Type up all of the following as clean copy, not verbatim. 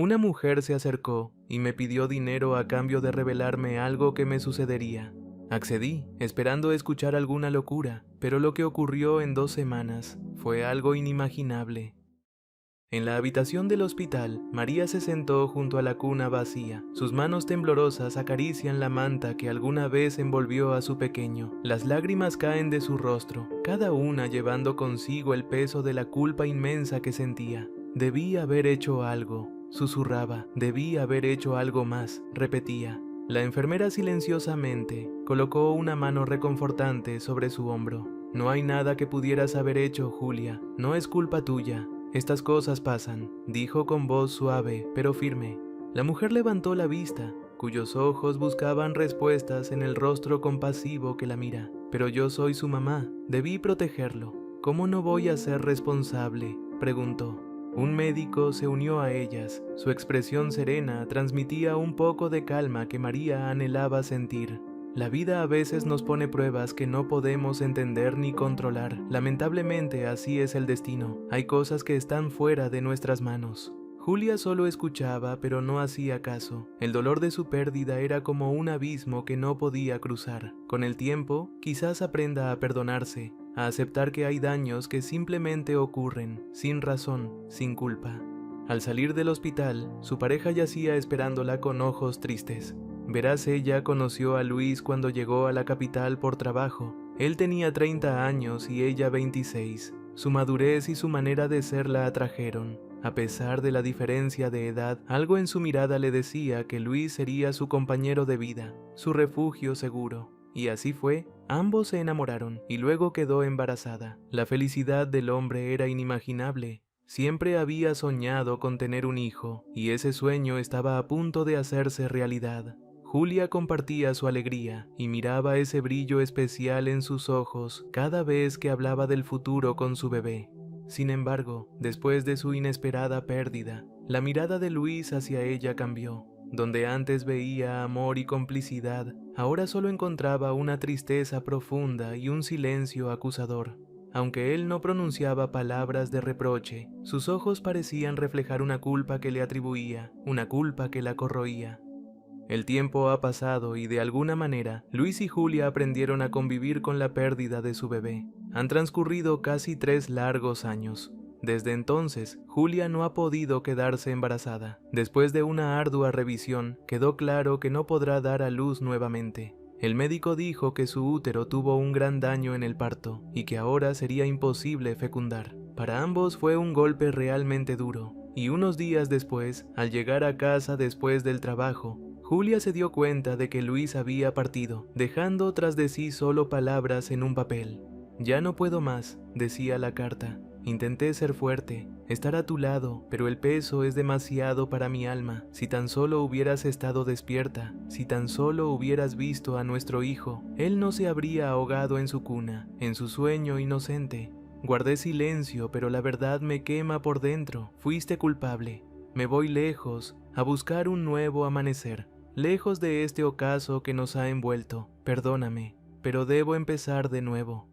Una mujer se acercó y me pidió dinero a cambio de revelarme algo que me sucedería. Accedí, esperando escuchar alguna locura, pero lo que ocurrió en 2 semanas fue algo inimaginable. En la habitación del hospital, María se sentó junto a la cuna vacía. Sus manos temblorosas acarician la manta que alguna vez envolvió a su pequeño. Las lágrimas caen de su rostro, cada una llevando consigo el peso de la culpa inmensa que sentía. Debí haber hecho algo, susurraba. Debí haber hecho algo más, repetía. La enfermera silenciosamente colocó una mano reconfortante sobre su hombro. No hay nada que pudieras haber hecho, Julia. No es culpa tuya. Estas cosas pasan, dijo con voz suave pero firme. La mujer levantó la vista, cuyos ojos buscaban respuestas en el rostro compasivo que la mira. Pero yo soy su mamá, debí protegerlo. ¿Cómo no voy a ser responsable?, preguntó. Un médico se unió a ellas. Su expresión serena transmitía un poco de calma que María anhelaba sentir. La vida a veces nos pone pruebas que no podemos entender ni controlar. Lamentablemente así es el destino. Hay cosas que están fuera de nuestras manos. Julia solo escuchaba, pero no hacía caso. El dolor de su pérdida era como un abismo que no podía cruzar. Con el tiempo, quizás aprenda a perdonarse, a aceptar que hay daños que simplemente ocurren, sin razón, sin culpa. Al salir del hospital, su pareja yacía esperándola con ojos tristes. Verás, ella conoció a Luis cuando llegó a la capital por trabajo. Él tenía 30 años y ella 26. Su madurez y su manera de ser la atrajeron. A pesar de la diferencia de edad, algo en su mirada le decía que Luis sería su compañero de vida, su refugio seguro. Y así fue, ambos se enamoraron y luego quedó embarazada. La felicidad del hombre era inimaginable. Siempre había soñado con tener un hijo, y ese sueño estaba a punto de hacerse realidad. Julia compartía su alegría y miraba ese brillo especial en sus ojos cada vez que hablaba del futuro con su bebé. Sin embargo, después de su inesperada pérdida, la mirada de Luis hacia ella cambió. Donde antes veía amor y complicidad, ahora solo encontraba una tristeza profunda y un silencio acusador. Aunque él no pronunciaba palabras de reproche, sus ojos parecían reflejar una culpa que le atribuía, una culpa que la corroía. El tiempo ha pasado y de alguna manera, Luis y Julia aprendieron a convivir con la pérdida de su bebé. Han transcurrido casi 3 largos años. Desde entonces, Julia no ha podido quedarse embarazada. Después de una ardua revisión, quedó claro que no podrá dar a luz nuevamente. El médico dijo que su útero tuvo un gran daño en el parto y que ahora sería imposible fecundar. Para ambos fue un golpe realmente duro, y unos días después, al llegar a casa después del trabajo, Julia se dio cuenta de que Luis había partido, dejando tras de sí solo palabras en un papel. «Ya no puedo más», decía la carta. «Intenté ser fuerte, estar a tu lado, pero el peso es demasiado para mi alma. Si tan solo hubieras estado despierta, si tan solo hubieras visto a nuestro hijo, él no se habría ahogado en su cuna, en su sueño inocente. Guardé silencio, pero la verdad me quema por dentro. Fuiste culpable. Me voy lejos, a buscar un nuevo amanecer. Lejos de este ocaso que nos ha envuelto. Perdóname, pero debo empezar de nuevo».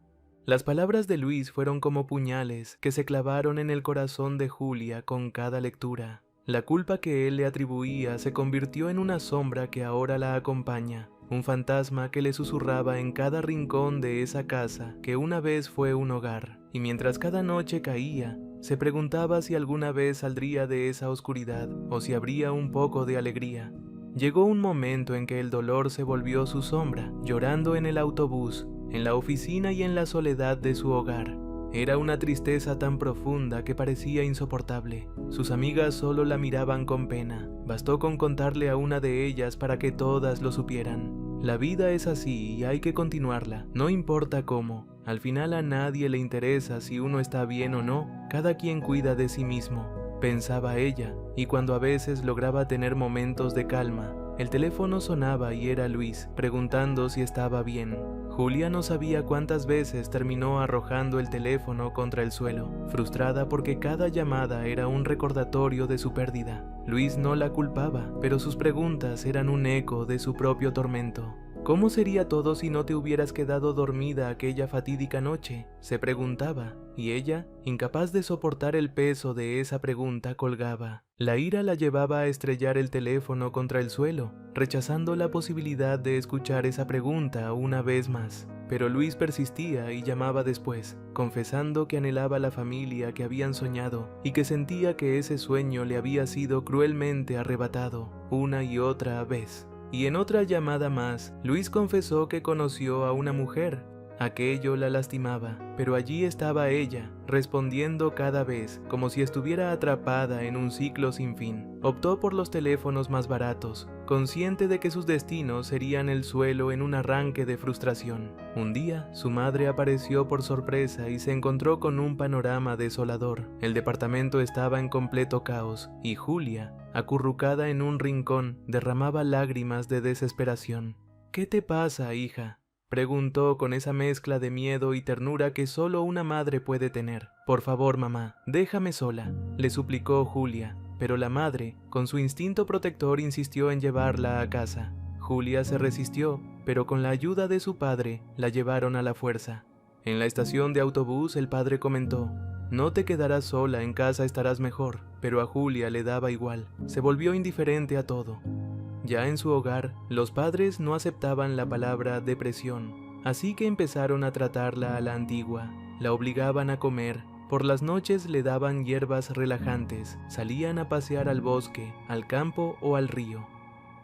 Las palabras de Luis fueron como puñales que se clavaron en el corazón de Julia con cada lectura. La culpa que él le atribuía se convirtió en una sombra que ahora la acompaña, un fantasma que le susurraba en cada rincón de esa casa que una vez fue un hogar, y mientras cada noche caía, se preguntaba si alguna vez saldría de esa oscuridad o si habría un poco de alegría. Llegó un momento en que el dolor se volvió su sombra, llorando en el autobús, en la oficina y en la soledad de su hogar. Era una tristeza tan profunda que parecía insoportable. Sus amigas solo la miraban con pena. Bastó con contarle a una de ellas para que todas lo supieran. La vida es así y hay que continuarla, no importa cómo. Al final a nadie le interesa si uno está bien o no, cada quien cuida de sí mismo, pensaba ella, y cuando a veces lograba tener momentos de calma, el teléfono sonaba y era Luis, preguntando si estaba bien. Julia no sabía cuántas veces terminó arrojando el teléfono contra el suelo, frustrada porque cada llamada era un recordatorio de su pérdida. Luis no la culpaba, pero sus preguntas eran un eco de su propio tormento. ¿Cómo sería todo si no te hubieras quedado dormida aquella fatídica noche?, se preguntaba, y ella, incapaz de soportar el peso de esa pregunta, colgaba. La ira la llevaba a estrellar el teléfono contra el suelo, rechazando la posibilidad de escuchar esa pregunta una vez más. Pero Luis persistía y llamaba después, confesando que anhelaba la familia que habían soñado y que sentía que ese sueño le había sido cruelmente arrebatado una y otra vez. Y en otra llamada más, Luis confesó que conoció a una mujer. Aquello la lastimaba, pero allí estaba ella, respondiendo cada vez, como si estuviera atrapada en un ciclo sin fin. Optó por los teléfonos más baratos, consciente de que sus destinos serían el suelo en un arranque de frustración. Un día, su madre apareció por sorpresa y se encontró con un panorama desolador. El departamento estaba en completo caos, y Julia, acurrucada en un rincón, derramaba lágrimas de desesperación. «¿Qué te pasa, hija?», preguntó con esa mezcla de miedo y ternura que solo una madre puede tener. «Por favor, mamá, déjame sola», le suplicó Julia, pero la madre, con su instinto protector, insistió en llevarla a casa. Julia se resistió, pero con la ayuda de su padre, la llevaron a la fuerza. En la estación de autobús, el padre comentó: «No te quedarás sola, en casa estarás mejor», pero a Julia le daba igual, se volvió indiferente a todo. Ya en su hogar, los padres no aceptaban la palabra depresión, así que empezaron a tratarla a la antigua. La obligaban a comer, por las noches le daban hierbas relajantes, salían a pasear al bosque, al campo o al río.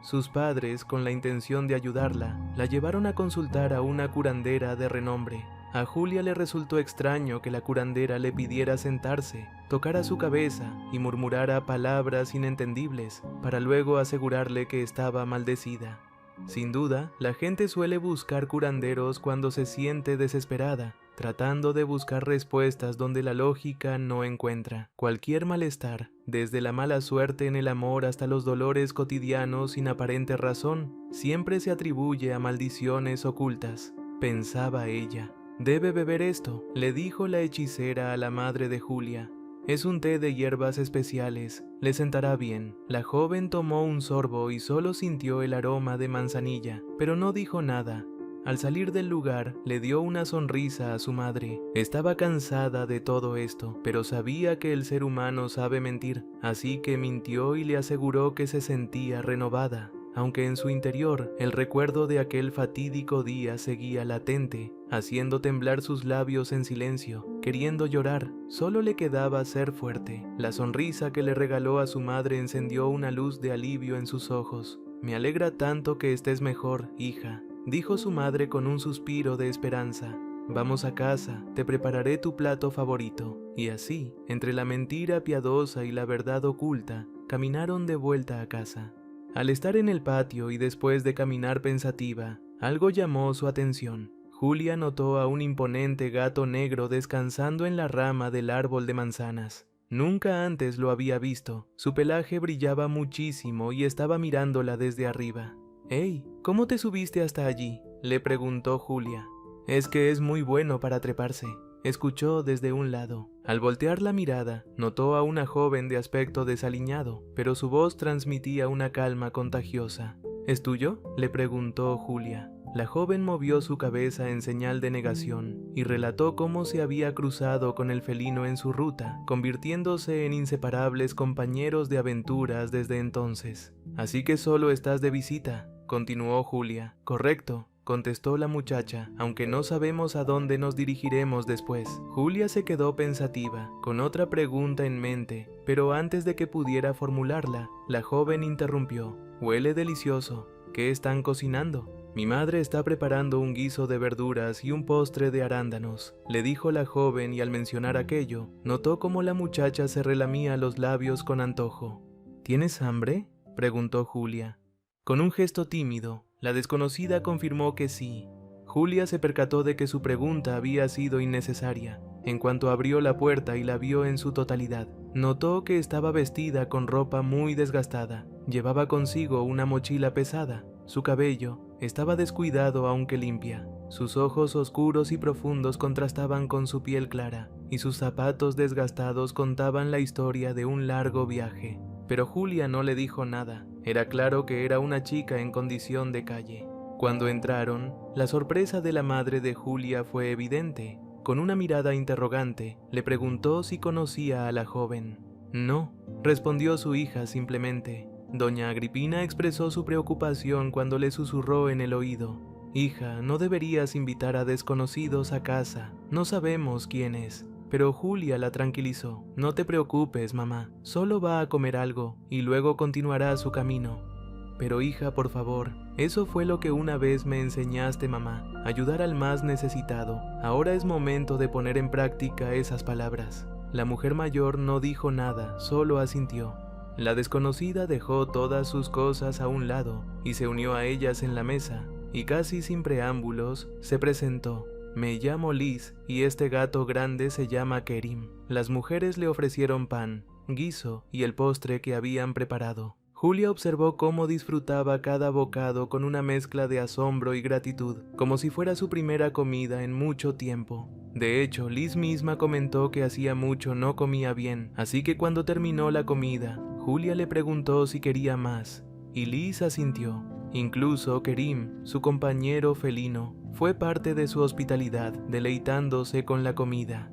Sus padres, con la intención de ayudarla, la llevaron a consultar a una curandera de renombre. A Julia le resultó extraño que la curandera le pidiera sentarse, tocara su cabeza y murmurara palabras inentendibles, para luego asegurarle que estaba maldecida. Sin duda, la gente suele buscar curanderos cuando se siente desesperada, tratando de buscar respuestas donde la lógica no encuentra. Cualquier malestar, desde la mala suerte en el amor hasta los dolores cotidianos sin aparente razón, siempre se atribuye a maldiciones ocultas, pensaba ella. «Debe beber esto», le dijo la hechicera a la madre de Julia. «Es un té de hierbas especiales, le sentará bien». La joven tomó un sorbo y solo sintió el aroma de manzanilla, pero no dijo nada. Al salir del lugar, le dio una sonrisa a su madre. Estaba cansada de todo esto, pero sabía que el ser humano sabe mentir, así que mintió y le aseguró que se sentía renovada. Aunque en su interior el recuerdo de aquel fatídico día seguía latente, haciendo temblar sus labios en silencio, queriendo llorar, solo le quedaba ser fuerte. La sonrisa que le regaló a su madre encendió una luz de alivio en sus ojos. «Me alegra tanto que estés mejor, hija», dijo su madre con un suspiro de esperanza. «Vamos a casa, te prepararé tu plato favorito». Y así, entre la mentira piadosa y la verdad oculta, caminaron de vuelta a casa. Al estar en el patio y después de caminar pensativa, algo llamó su atención. Julia notó a un imponente gato negro descansando en la rama del árbol de manzanas. Nunca antes lo había visto. Su pelaje brillaba muchísimo y estaba mirándola desde arriba. «Hey, ¿cómo te subiste hasta allí?», le preguntó Julia. «Es que es muy bueno para treparse», escuchó desde un lado. Al voltear la mirada, notó a una joven de aspecto desaliñado, pero su voz transmitía una calma contagiosa. «¿Es tuyo?», le preguntó Julia. La joven movió su cabeza en señal de negación y relató cómo se había cruzado con el felino en su ruta, convirtiéndose en inseparables compañeros de aventuras desde entonces. «Así que solo estás de visita», continuó Julia. «Correcto», contestó la muchacha, «aunque no sabemos a dónde nos dirigiremos después». Julia se quedó pensativa, con otra pregunta en mente, pero antes de que pudiera formularla, la joven interrumpió. «Huele delicioso. ¿Qué están cocinando?». «Mi madre está preparando un guiso de verduras y un postre de arándanos», le dijo la joven, y al mencionar aquello, notó cómo la muchacha se relamía los labios con antojo. «¿Tienes hambre?», preguntó Julia. Con un gesto tímido, la desconocida confirmó que sí. Julia se percató de que su pregunta había sido innecesaria. En cuanto abrió la puerta y la vio en su totalidad, notó que estaba vestida con ropa muy desgastada. Llevaba consigo una mochila pesada. Su cabello estaba descuidado aunque limpia. Sus ojos oscuros y profundos contrastaban con su piel clara, y sus zapatos desgastados contaban la historia de un largo viaje. Pero Julia no le dijo nada. Era claro que era una chica en condición de calle. Cuando entraron, la sorpresa de la madre de Julia fue evidente. Con una mirada interrogante, le preguntó si conocía a la joven. No, respondió su hija simplemente. Doña Agripina expresó su preocupación cuando le susurró en el oído. Hija, no deberías invitar a desconocidos a casa, no sabemos quién es. Pero Julia la tranquilizó. No te preocupes, mamá, solo va a comer algo y luego continuará su camino. Pero hija, por favor, eso fue lo que una vez me enseñaste, mamá, ayudar al más necesitado. Ahora es momento de poner en práctica esas palabras. La mujer mayor no dijo nada, solo asintió. La desconocida dejó todas sus cosas a un lado y se unió a ellas en la mesa, y casi sin preámbulos, se presentó. Me llamo Liz y este gato grande se llama Kerim. Las mujeres le ofrecieron pan, guiso y el postre que habían preparado. Julia observó cómo disfrutaba cada bocado con una mezcla de asombro y gratitud, como si fuera su primera comida en mucho tiempo. De hecho, Liz misma comentó que hacía mucho no comía bien, así que cuando terminó la comida, Julia le preguntó si quería más, y Liz asintió. Incluso Kerim, su compañero felino, fue parte de su hospitalidad, deleitándose con la comida.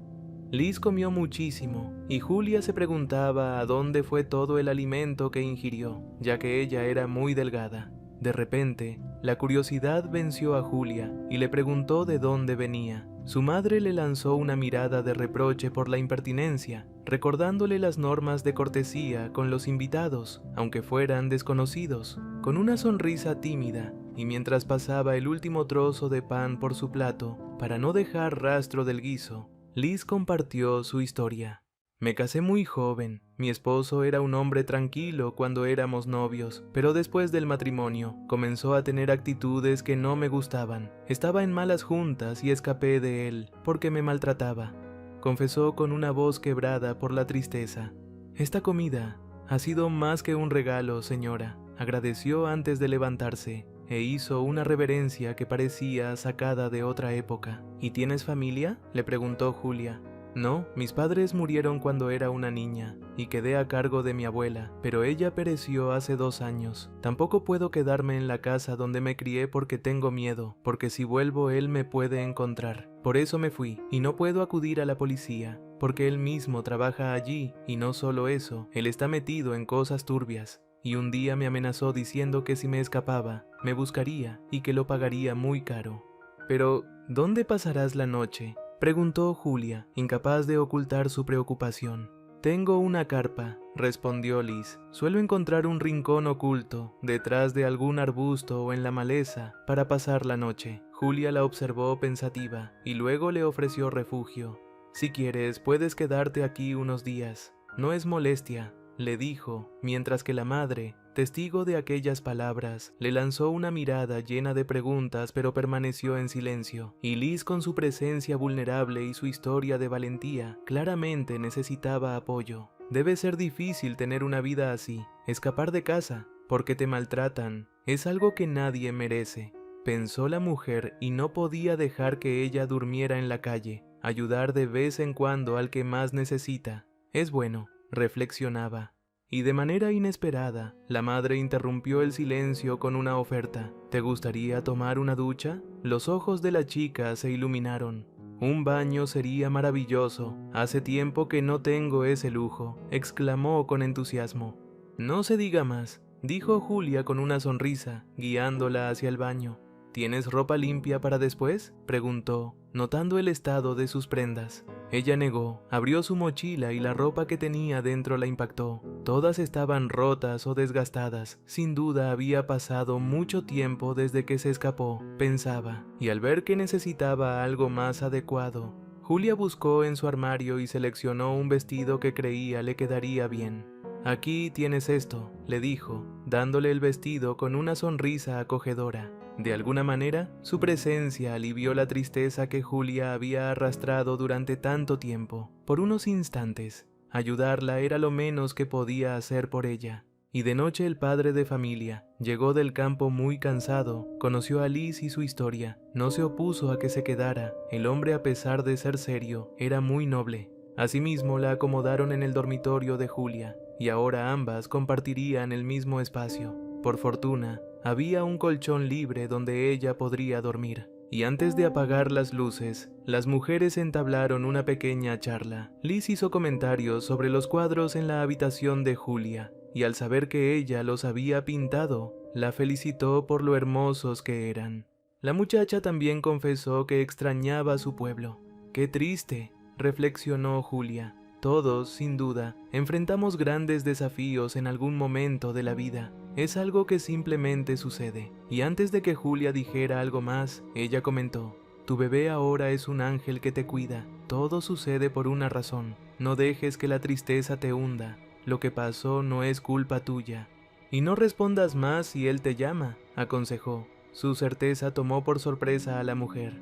Liz comió muchísimo, y Julia se preguntaba a dónde fue todo el alimento que ingirió, ya que ella era muy delgada. De repente, la curiosidad venció a Julia y le preguntó de dónde venía. Su madre le lanzó una mirada de reproche por la impertinencia, recordándole las normas de cortesía con los invitados, aunque fueran desconocidos. Con una sonrisa tímida, y mientras pasaba el último trozo de pan por su plato, para no dejar rastro del guiso, Liz compartió su historia. Me casé muy joven. Mi esposo era un hombre tranquilo cuando éramos novios, pero después del matrimonio comenzó a tener actitudes que no me gustaban. Estaba en malas juntas y escapé de él porque me maltrataba. Confesó con una voz quebrada por la tristeza. Esta comida ha sido más que un regalo, señora. Agradeció antes de levantarse e hizo una reverencia que parecía sacada de otra época. ¿Y tienes familia?, le preguntó Julia. No, mis padres murieron cuando era una niña y quedé a cargo de mi abuela, pero ella pereció hace 2 años. Tampoco puedo quedarme en la casa donde me crié porque tengo miedo, porque si vuelvo él me puede encontrar. Por eso me fui y no puedo acudir a la policía, porque él mismo trabaja allí y no solo eso, él está metido en cosas turbias. Y un día me amenazó diciendo que si me escapaba, me buscaría y que lo pagaría muy caro. Pero, ¿dónde pasarás la noche?, preguntó Julia, incapaz de ocultar su preocupación. Tengo una carpa, respondió Liz. Suelo encontrar un rincón oculto, detrás de algún arbusto o en la maleza, para pasar la noche. Julia la observó pensativa, y luego le ofreció refugio. Si quieres, puedes quedarte aquí unos días. No es molestia, le dijo, mientras que la madre, testigo de aquellas palabras, le lanzó una mirada llena de preguntas pero permaneció en silencio, y Liz con su presencia vulnerable y su historia de valentía, claramente necesitaba apoyo. Debe ser difícil tener una vida así, escapar de casa, porque te maltratan, es algo que nadie merece, pensó la mujer y no podía dejar que ella durmiera en la calle, ayudar de vez en cuando al que más necesita, es bueno, reflexionaba. Y de manera inesperada, la madre interrumpió el silencio con una oferta. ¿Te gustaría tomar una ducha? Los ojos de la chica se iluminaron. Un baño sería maravilloso. Hace tiempo que no tengo ese lujo, exclamó con entusiasmo. No se diga más, dijo Julia con una sonrisa, guiándola hacia el baño. ¿Tienes ropa limpia para después?, preguntó, notando el estado de sus prendas. Ella negó, abrió su mochila y la ropa que tenía dentro la impactó. Todas estaban rotas o desgastadas. Sin duda había pasado mucho tiempo desde que se escapó, pensaba, y al ver que necesitaba algo más adecuado, Julia buscó en su armario y seleccionó un vestido que creía le quedaría bien. Aquí tienes esto, le dijo, dándole el vestido con una sonrisa acogedora. De alguna manera, su presencia alivió la tristeza que Julia había arrastrado durante tanto tiempo. Por unos instantes, ayudarla era lo menos que podía hacer por ella. Y de noche el padre de familia llegó del campo muy cansado, conoció a Liz y su historia, no se opuso a que se quedara. El hombre, a pesar de ser serio, era muy noble. Asimismo la acomodaron en el dormitorio de Julia, y ahora ambas compartirían el mismo espacio. Por fortuna, había un colchón libre donde ella podría dormir. Y antes de apagar las luces, las mujeres entablaron una pequeña charla. Liz hizo comentarios sobre los cuadros en la habitación de Julia, y al saber que ella los había pintado, la felicitó por lo hermosos que eran. La muchacha también confesó que extrañaba su pueblo. «Qué triste», reflexionó Julia. «Todos, sin duda, enfrentamos grandes desafíos en algún momento de la vida. Es algo que simplemente sucede». Y antes de que Julia dijera algo más, ella comentó: «Tu bebé ahora es un ángel que te cuida. Todo sucede por una razón. No dejes que la tristeza te hunda. Lo que pasó no es culpa tuya». «Y no respondas más si él te llama», aconsejó. Su certeza tomó por sorpresa a la mujer.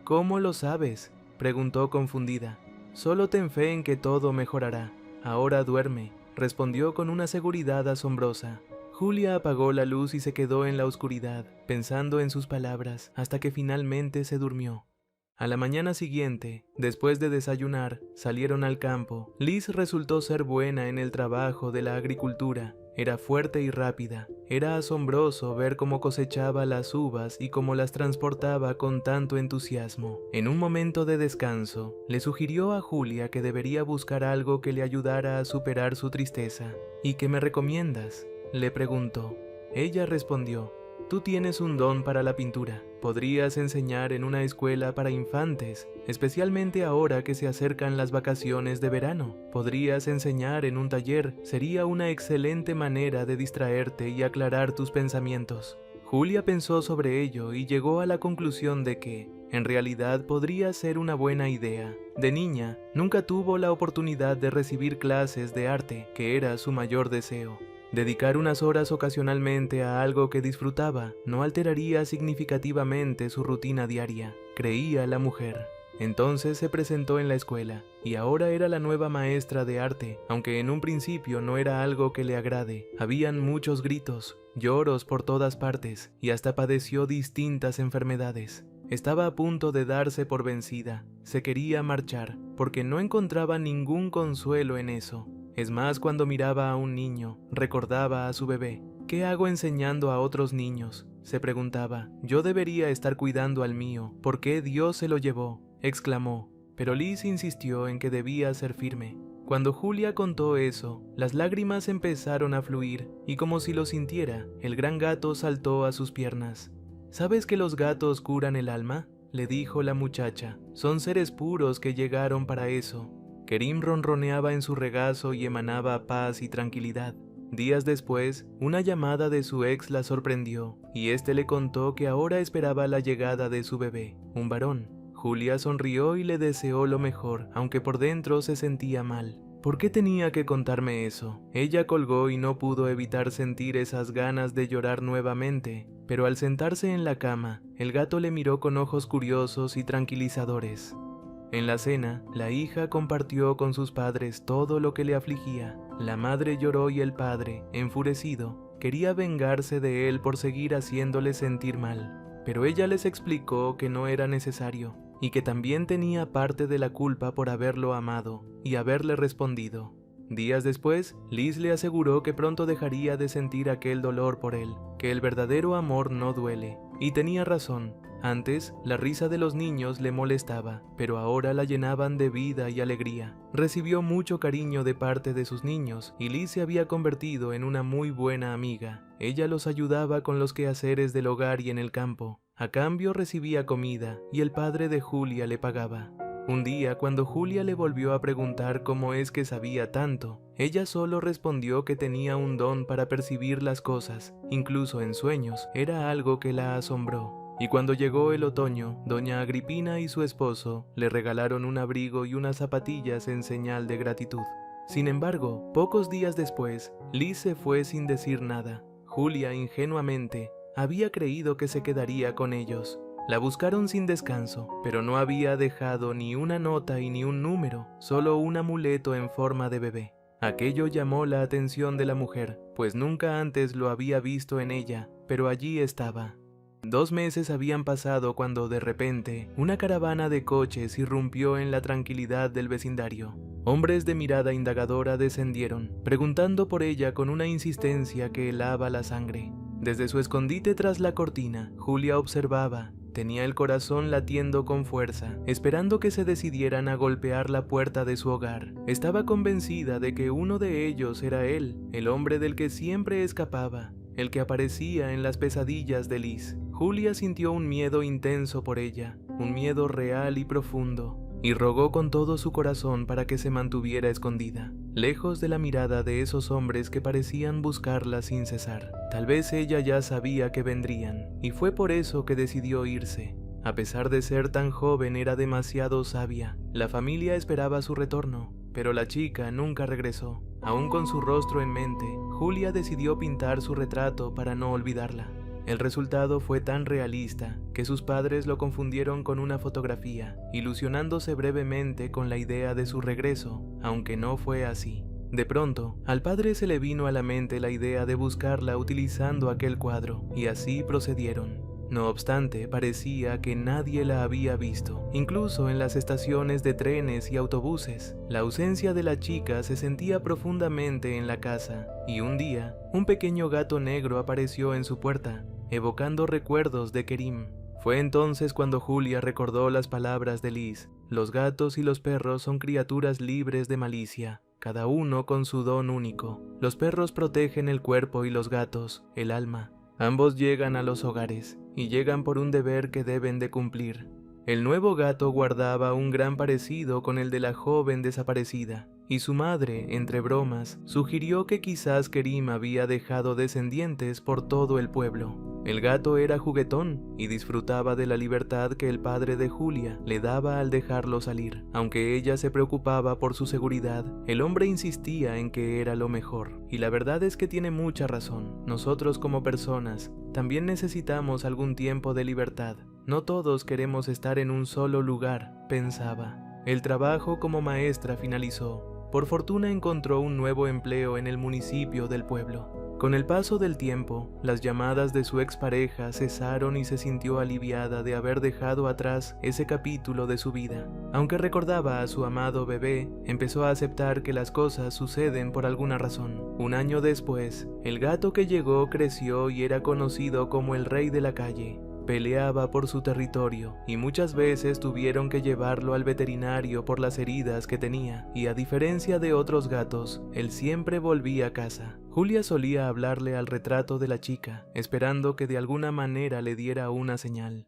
«¿Cómo lo sabes?», preguntó confundida. «Solo ten fe en que todo mejorará. Ahora duerme», respondió con una seguridad asombrosa. Julia apagó la luz y se quedó en la oscuridad, pensando en sus palabras, hasta que finalmente se durmió. A la mañana siguiente, después de desayunar, salieron al campo. Liz resultó ser buena en el trabajo de la agricultura. Era fuerte y rápida. Era asombroso ver cómo cosechaba las uvas y cómo las transportaba con tanto entusiasmo. En un momento de descanso, le sugirió a Julia que debería buscar algo que le ayudara a superar su tristeza. «¿Y qué me recomiendas?», le preguntó. Ella respondió: «Tú tienes un don para la pintura. Podrías enseñar en una escuela para infantes, especialmente ahora que se acercan las vacaciones de verano. Podrías enseñar en un taller. Sería una excelente manera de distraerte y aclarar tus pensamientos». Julia pensó sobre ello y llegó a la conclusión de que, en realidad, podría ser una buena idea. De niña, nunca tuvo la oportunidad de recibir clases de arte, que era su mayor deseo. Dedicar unas horas ocasionalmente a algo que disfrutaba no alteraría significativamente su rutina diaria, creía la mujer. Entonces se presentó en la escuela, y ahora era la nueva maestra de arte, aunque en un principio no era algo que le agrade. Habían muchos gritos, lloros por todas partes, y hasta padeció distintas enfermedades. Estaba a punto de darse por vencida. Se quería marchar, porque no encontraba ningún consuelo en eso. Es más, cuando miraba a un niño, recordaba a su bebé. «¿Qué hago enseñando a otros niños?», se preguntaba. «Yo debería estar cuidando al mío. ¿Por qué Dios se lo llevó?», exclamó. Pero Liz insistió en que debía ser firme. Cuando Julia contó eso, las lágrimas empezaron a fluir, y como si lo sintiera, el gran gato saltó a sus piernas. «¿Sabes que los gatos curan el alma?», le dijo la muchacha. «Son seres puros que llegaron para eso». Kerim ronroneaba en su regazo y emanaba paz y tranquilidad. Días después, una llamada de su ex la sorprendió, y este le contó que ahora esperaba la llegada de su bebé, un varón. Julia sonrió y le deseó lo mejor, aunque por dentro se sentía mal. ¿Por qué tenía que contarme eso? Ella colgó y no pudo evitar sentir esas ganas de llorar nuevamente, pero al sentarse en la cama, el gato le miró con ojos curiosos y tranquilizadores. En la cena, la hija compartió con sus padres todo lo que le afligía. La madre lloró y el padre, enfurecido, quería vengarse de él por seguir haciéndole sentir mal. Pero ella les explicó que no era necesario, y que también tenía parte de la culpa por haberlo amado y haberle respondido. Días después, Liz le aseguró que pronto dejaría de sentir aquel dolor por él, que el verdadero amor no duele, y tenía razón. Antes, la risa de los niños le molestaba, pero ahora la llenaban de vida y alegría. Recibió mucho cariño de parte de sus niños, y Liz se había convertido en una muy buena amiga. Ella los ayudaba con los quehaceres del hogar y en el campo. A cambio recibía comida, y el padre de Julia le pagaba. Un día, cuando Julia le volvió a preguntar cómo es que sabía tanto, ella solo respondió que tenía un don para percibir las cosas, incluso en sueños. Era algo que la asombró. Y cuando llegó el otoño, doña Agripina y su esposo le regalaron un abrigo y unas zapatillas en señal de gratitud. Sin embargo, pocos días después, Liz se fue sin decir nada. Julia, ingenuamente, había creído que se quedaría con ellos. La buscaron sin descanso, pero no había dejado ni una nota y ni un número, solo un amuleto en forma de bebé. Aquello llamó la atención de la mujer, pues nunca antes lo había visto en ella, pero allí estaba. 2 meses habían pasado cuando, de repente, una caravana de coches irrumpió en la tranquilidad del vecindario. Hombres de mirada indagadora descendieron, preguntando por ella con una insistencia que helaba la sangre. Desde su escondite tras la cortina, Julia observaba. Tenía el corazón latiendo con fuerza, esperando que se decidieran a golpear la puerta de su hogar. Estaba convencida de que uno de ellos era él, el hombre del que siempre escapaba, el que aparecía en las pesadillas de Liz. Julia sintió un miedo intenso por ella, un miedo real y profundo, y rogó con todo su corazón para que se mantuviera escondida, lejos de la mirada de esos hombres que parecían buscarla sin cesar. Tal vez ella ya sabía que vendrían, y fue por eso que decidió irse. A pesar de ser tan joven, era demasiado sabia. La familia esperaba su retorno, pero la chica nunca regresó. Aún con su rostro en mente, Julia decidió pintar su retrato para no olvidarla. El resultado fue tan realista que sus padres lo confundieron con una fotografía, ilusionándose brevemente con la idea de su regreso, aunque no fue así. De pronto, al padre se le vino a la mente la idea de buscarla utilizando aquel cuadro, y así procedieron. No obstante, parecía que nadie la había visto, incluso en las estaciones de trenes y autobuses. La ausencia de la chica se sentía profundamente en la casa, y un día, un pequeño gato negro apareció en su puerta, evocando recuerdos de Kerim. Fue entonces cuando Julia recordó las palabras de Liz: los gatos y los perros son criaturas libres de malicia, cada uno con su don único. Los perros protegen el cuerpo y los gatos, el alma. Ambos llegan a los hogares, y llegan por un deber que deben de cumplir. El nuevo gato guardaba un gran parecido con el de la joven desaparecida, y su madre, entre bromas, sugirió que quizás Kerim había dejado descendientes por todo el pueblo. El gato era juguetón y disfrutaba de la libertad que el padre de Julia le daba al dejarlo salir. Aunque ella se preocupaba por su seguridad, el hombre insistía en que era lo mejor. Y la verdad es que tiene mucha razón. Nosotros como personas también necesitamos algún tiempo de libertad. No todos queremos estar en un solo lugar, pensaba. El trabajo como maestra finalizó. Por fortuna encontró un nuevo empleo en el municipio del pueblo. Con el paso del tiempo, las llamadas de su expareja cesaron y se sintió aliviada de haber dejado atrás ese capítulo de su vida. Aunque recordaba a su amado bebé, empezó a aceptar que las cosas suceden por alguna razón. Un año después, el gato que llegó creció y era conocido como el rey de la calle. Peleaba por su territorio y muchas veces tuvieron que llevarlo al veterinario por las heridas que tenía, y a diferencia de otros gatos, él siempre volvía a casa. Julia solía hablarle al retrato de la chica, esperando que de alguna manera le diera una señal.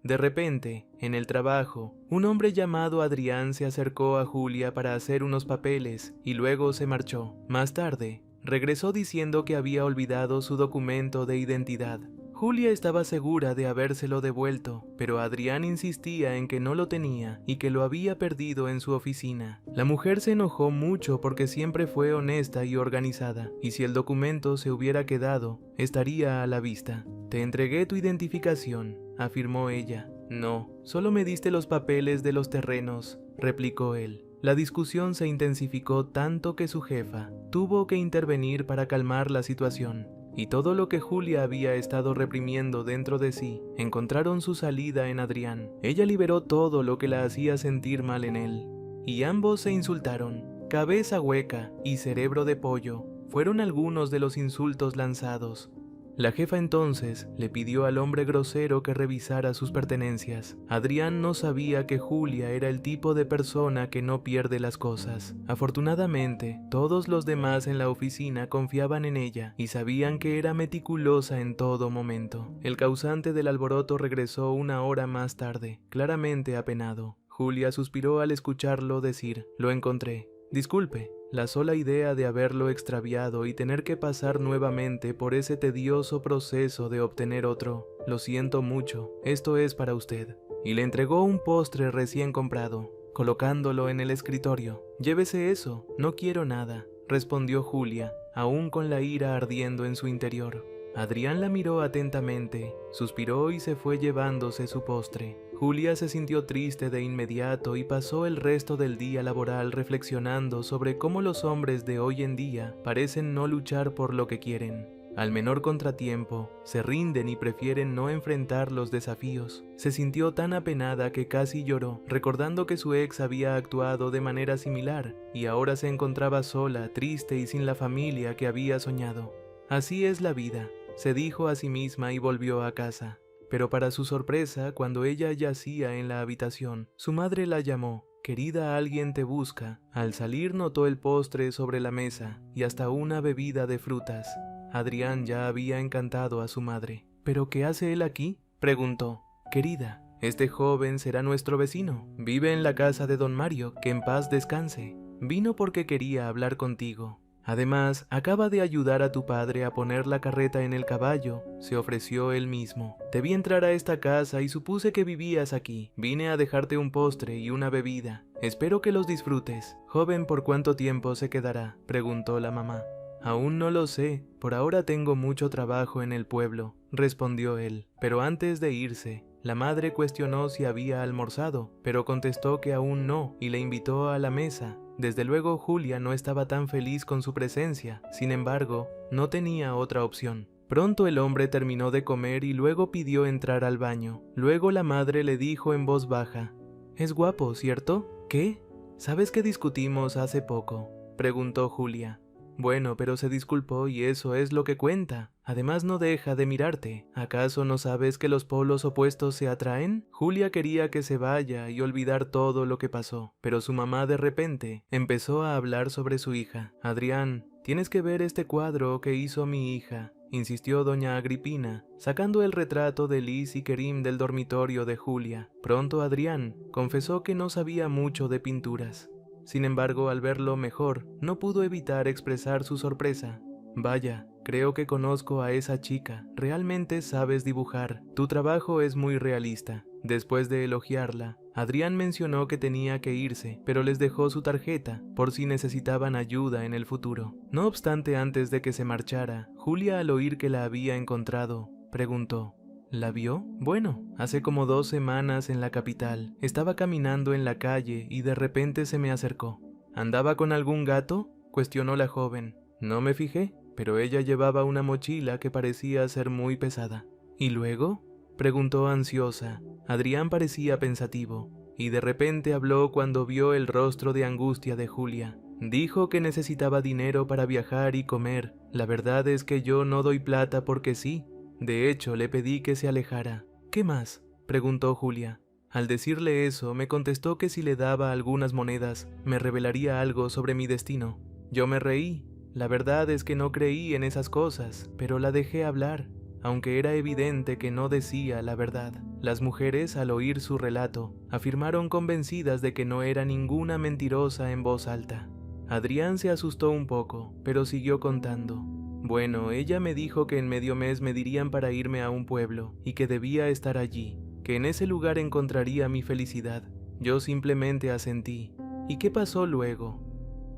De repente, en el trabajo, un hombre llamado Adrián se acercó a Julia para hacer unos papeles y luego se marchó. Más tarde, regresó diciendo que había olvidado su documento de identidad. Julia estaba segura de habérselo devuelto, pero Adrián insistía en que no lo tenía y que lo había perdido en su oficina. La mujer se enojó mucho porque siempre fue honesta y organizada, y si el documento se hubiera quedado, estaría a la vista. «Te entregué tu identificación», afirmó ella. «No, solo me diste los papeles de los terrenos», replicó él. La discusión se intensificó tanto que su jefa tuvo que intervenir para calmar la situación. Y todo lo que Julia había estado reprimiendo dentro de sí, encontraron su salida en Adrián. Ella liberó todo lo que la hacía sentir mal en él. Y ambos se insultaron. Cabeza hueca y cerebro de pollo fueron algunos de los insultos lanzados. La jefa entonces le pidió al hombre grosero que revisara sus pertenencias. Adrián no sabía que Julia era el tipo de persona que no pierde las cosas. Afortunadamente, todos los demás en la oficina confiaban en ella y sabían que era meticulosa en todo momento. El causante del alboroto regresó una hora más tarde, claramente apenado. Julia suspiró al escucharlo decir: «Lo encontré. Disculpe». La sola idea de haberlo extraviado y tener que pasar nuevamente por ese tedioso proceso de obtener otro. «Lo siento mucho, esto es para usted». Y le entregó un postre recién comprado, colocándolo en el escritorio. «Llévese eso, no quiero nada», respondió Julia, aún con la ira ardiendo en su interior. Adrián la miró atentamente, suspiró y se fue llevándose su postre. Julia se sintió triste de inmediato y pasó el resto del día laboral reflexionando sobre cómo los hombres de hoy en día parecen no luchar por lo que quieren. Al menor contratiempo, se rinden y prefieren no enfrentar los desafíos. Se sintió tan apenada que casi lloró, recordando que su ex había actuado de manera similar y ahora se encontraba sola, triste y sin la familia que había soñado. Así es la vida. se dijo a sí misma y volvió a casa. Pero para su sorpresa, cuando ella yacía en la habitación, su madre la llamó. «Querida, alguien te busca». Al salir notó el postre sobre la mesa y hasta una bebida de frutas. Adrián ya había encantado a su madre. «¿Pero qué hace él aquí?», preguntó. «Querida, este joven será nuestro vecino. Vive en la casa de don Mario, que en paz descanse. Vino porque quería hablar contigo. Además, acaba de ayudar a tu padre a poner la carreta en el caballo», se ofreció él mismo. «Te vi entrar a esta casa y supuse que vivías aquí. Vine a dejarte un postre y una bebida. Espero que los disfrutes». «Joven, ¿por cuánto tiempo se quedará?», preguntó la mamá. «Aún no lo sé, por ahora tengo mucho trabajo en el pueblo», respondió él. Pero antes de irse, la madre cuestionó si había almorzado, pero contestó que aún no y le invitó a la mesa. Desde luego Julia no estaba tan feliz con su presencia, sin embargo, no tenía otra opción. Pronto el hombre terminó de comer y luego pidió entrar al baño. Luego la madre le dijo en voz baja: «Es guapo, ¿cierto?». «¿Qué? ¿Sabes que discutimos hace poco?», preguntó Julia. «Bueno, pero se disculpó y eso es lo que cuenta. Además no deja de mirarte. ¿Acaso no sabes que los polos opuestos se atraen?». Julia quería que se vaya y olvidar todo lo que pasó, pero su mamá de repente empezó a hablar sobre su hija. «Adrián, tienes que ver este cuadro que hizo mi hija», insistió doña Agripina, sacando el retrato de Liz y Kerim del dormitorio de Julia. Pronto Adrián confesó que no sabía mucho de pinturas. Sin embargo, al verlo mejor, no pudo evitar expresar su sorpresa. «Vaya, creo que conozco a esa chica. Realmente sabes dibujar. Tu trabajo es muy realista». Después de elogiarla, Adrián mencionó que tenía que irse, pero les dejó su tarjeta por si necesitaban ayuda en el futuro. No obstante, antes de que se marchara, Julia, al oír que la había encontrado, preguntó: «¿La vio?». «Bueno, hace como 2 semanas en la capital. Estaba caminando en la calle y de repente se me acercó». «¿Andaba con algún gato?», cuestionó la joven. «No me fijé, pero ella llevaba una mochila que parecía ser muy pesada». «¿Y luego?», preguntó ansiosa. Adrián parecía pensativo, y de repente habló cuando vio el rostro de angustia de Julia. «Dijo que necesitaba dinero para viajar y comer. La verdad es que yo no doy plata porque sí. De hecho, le pedí que se alejara». «¿Qué más?», preguntó Julia. «Al decirle eso, me contestó que si le daba algunas monedas, me revelaría algo sobre mi destino. Yo me reí. La verdad es que no creí en esas cosas, pero la dejé hablar, aunque era evidente que no decía la verdad». Las mujeres, al oír su relato, afirmaron convencidas de que no era ninguna mentirosa en voz alta. Adrián se asustó un poco, pero siguió contando. «Bueno, ella me dijo que en medio mes me dirían para irme a un pueblo y que debía estar allí, que en ese lugar encontraría mi felicidad. Yo simplemente asentí. ¿Y qué pasó luego?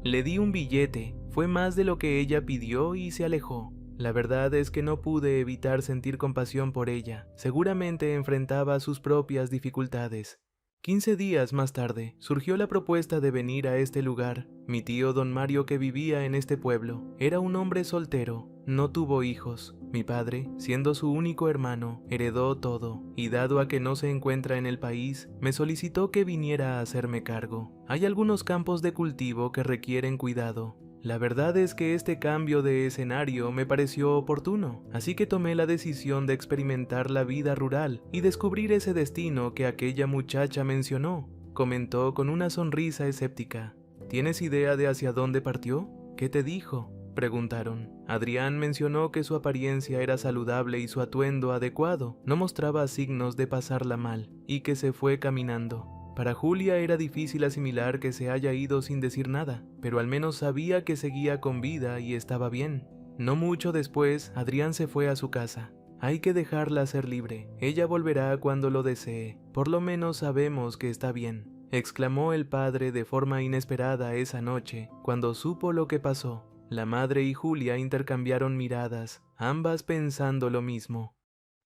Le di un billete, fue más de lo que ella pidió y se alejó. La verdad es que no pude evitar sentir compasión por ella. Seguramente enfrentaba sus propias dificultades. 15 días más tarde, surgió la propuesta de venir a este lugar. Mi tío don Mario, que vivía en este pueblo, era un hombre soltero, no tuvo hijos. Mi padre, siendo su único hermano, heredó todo, y dado a que no se encuentra en el país, me solicitó que viniera a hacerme cargo. Hay algunos campos de cultivo que requieren cuidado. La verdad es que este cambio de escenario me pareció oportuno, así que tomé la decisión de experimentar la vida rural y descubrir ese destino que aquella muchacha mencionó», comentó con una sonrisa escéptica. «¿Tienes idea de hacia dónde partió?». «¿Qué te dijo?», preguntaron. Adrián mencionó que su apariencia era saludable y su atuendo adecuado, no mostraba signos de pasarla mal, y que se fue caminando. Para Julia era difícil asimilar que se haya ido sin decir nada, pero al menos sabía que seguía con vida y estaba bien. No mucho después, Adrián se fue a su casa. «Hay que dejarla ser libre. Ella volverá cuando lo desee. Por lo menos sabemos que está bien», exclamó el padre de forma inesperada esa noche, cuando supo lo que pasó. La madre y Julia intercambiaron miradas, ambas pensando lo mismo.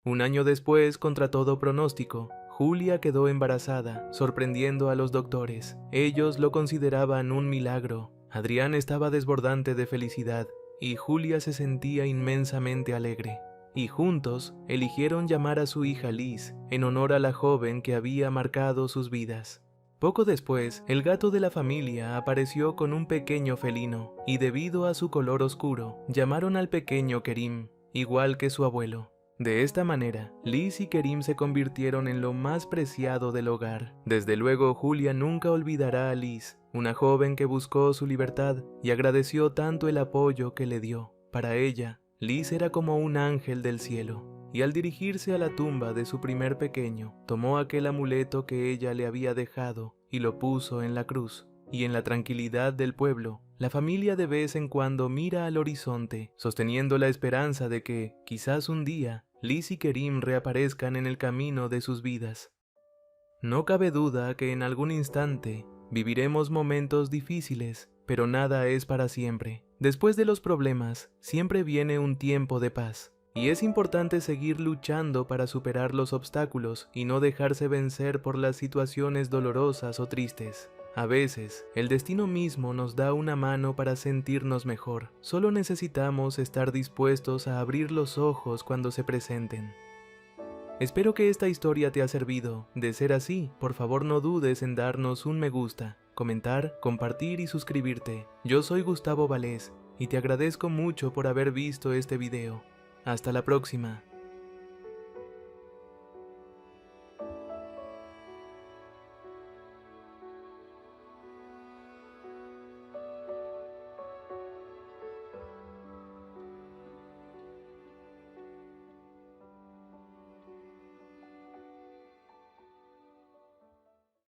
Un año después, contra todo pronóstico, Julia quedó embarazada, sorprendiendo a los doctores. Ellos lo consideraban un milagro. Adrián estaba desbordante de felicidad y Julia se sentía inmensamente alegre. Y juntos eligieron llamar a su hija Liz, en honor a la joven que había marcado sus vidas. Poco después, el gato de la familia apareció con un pequeño felino, y debido a su color oscuro, llamaron al pequeño Kerim. igual que su abuelo. De esta manera, Liz y Kerim se convirtieron en lo más preciado del hogar. Desde luego, Julia nunca olvidará a Liz, una joven que buscó su libertad y agradeció tanto el apoyo que le dio. Para ella, Liz era como un ángel del cielo, y al dirigirse a la tumba de su primer pequeño, tomó aquel amuleto que ella le había dejado y lo puso en la cruz. Y en la tranquilidad del pueblo, la familia de vez en cuando mira al horizonte, sosteniendo la esperanza de que, quizás un día, Liz y Kerim reaparezcan en el camino de sus vidas. No cabe duda que en algún instante viviremos momentos difíciles, pero nada es para siempre. Después de los problemas, siempre viene un tiempo de paz. Y es importante seguir luchando para superar los obstáculos y no dejarse vencer por las situaciones dolorosas o tristes. A veces, el destino mismo nos da una mano para sentirnos mejor. Solo necesitamos estar dispuestos a abrir los ojos cuando se presenten. Espero que esta historia te haya servido. De ser así, por favor no dudes en darnos un me gusta, comentar, compartir y suscribirte. Yo soy Gustavo Valés y te agradezco mucho por haber visto este video. Hasta la próxima.